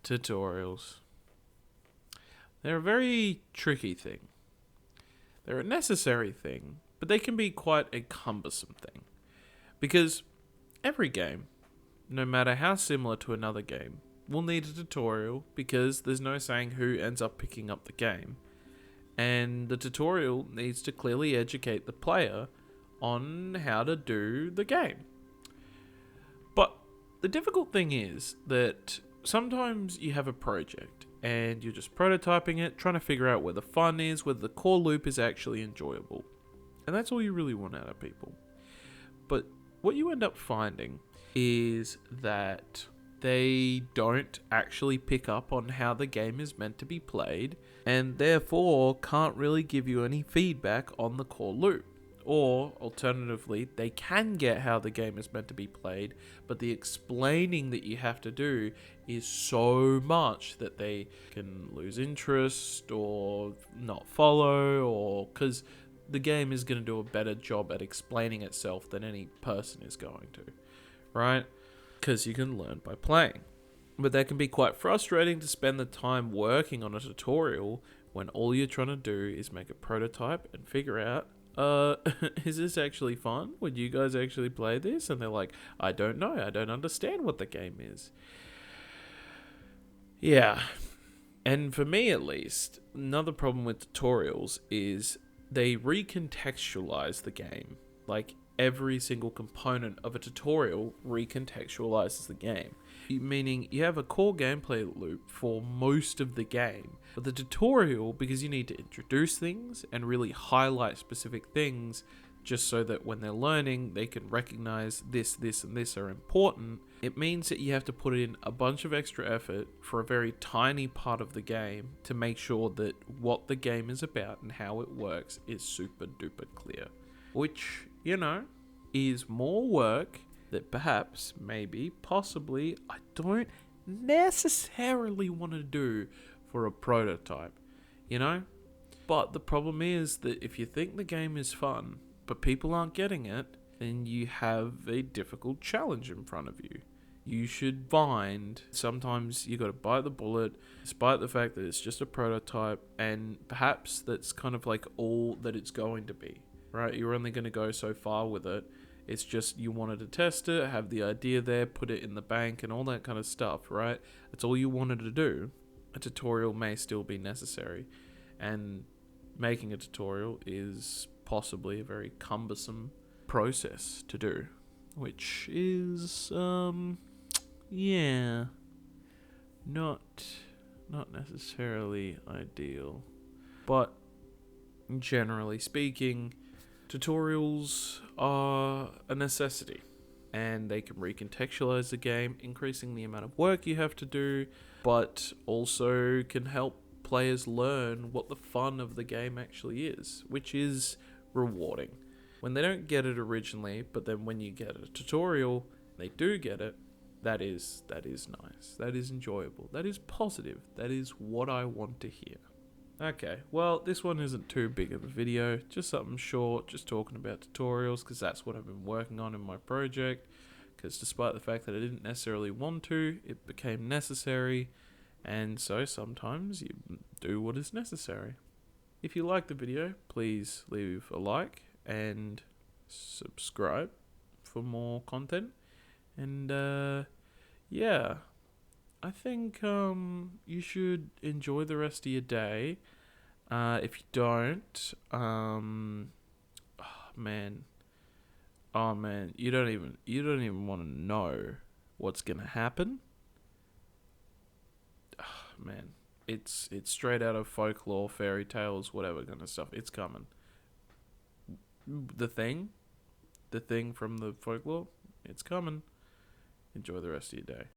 Tutorials. They're a very tricky thing. They're a necessary thing, but they can be quite a cumbersome thing. Because every game, no matter how similar to another game, will need a tutorial because there's no saying who ends up picking up the game. And the tutorial needs to clearly educate the player on how to do the game. But the difficult thing is that sometimes you have a project and you're just prototyping it, trying to figure out where the fun is, whether the core loop is actually enjoyable. And that's all you really want out of people. But what you end up finding is that they don't actually pick up on how the game is meant to be played, and therefore can't really give you any feedback on the core loop. Or, alternatively, they can get how the game is meant to be played, but the explaining that you have to do is so much that they can lose interest or not follow, or because the game is going to do a better job at explaining itself than any person is going to, right? Because you can learn by playing. But that can be quite frustrating to spend the time working on a tutorial when all you're trying to do is make a prototype and figure out, is this actually fun? Would you guys actually play this? And they're like, I don't know. I don't understand what the game is. Yeah. And for me, at least, another problem with tutorials is they recontextualize the game. Like, every single component of a tutorial recontextualizes the game. Meaning you have a core gameplay loop for most of the game, but the tutorial, because you need to introduce things and really highlight specific things just so that when they're learning they can recognize this, and this are important, it means that you have to put in a bunch of extra effort for a very tiny part of the game to make sure that what the game is about and how it works is super duper clear. Which, you know, is more work that perhaps, maybe, possibly, I don't necessarily want to do for a prototype, you know? But the problem is that if you think the game is fun, but people aren't getting it, then you have a difficult challenge in front of you. You should find, sometimes you got to bite the bullet, despite the fact that it's just a prototype, and perhaps that's kind of like all that it's going to be, right? You're only going to go so far with it. It's just you wanted to test it, have the idea there, put it in the bank and all that kind of stuff, right? That's all you wanted to do. A tutorial may still be necessary. And making a tutorial is possibly a very cumbersome process to do. Which is, yeah, not necessarily ideal. But generally speaking, tutorials are a necessity, and they can recontextualize the game, increasing the amount of work you have to do, but also can help players learn what the fun of the game actually is, which is rewarding. When they don't get it originally, but then when you get a tutorial, they do get it, that is nice, that is enjoyable, that is positive, that is what I want to hear. Okay, well, this one isn't too big of a video, just something short, just talking about tutorials, because that's what I've been working on in my project, because despite the fact that I didn't necessarily want to, it became necessary, and so sometimes you do what is necessary. If you like the video, please leave a like and subscribe for more content, and yeah, I think you should enjoy the rest of your day. If you don't, oh man, you don't even want to know what's gonna happen. Oh, man, it's straight out of folklore, fairy tales, whatever kind of stuff. It's coming. The thing from the folklore, it's coming. Enjoy the rest of your day.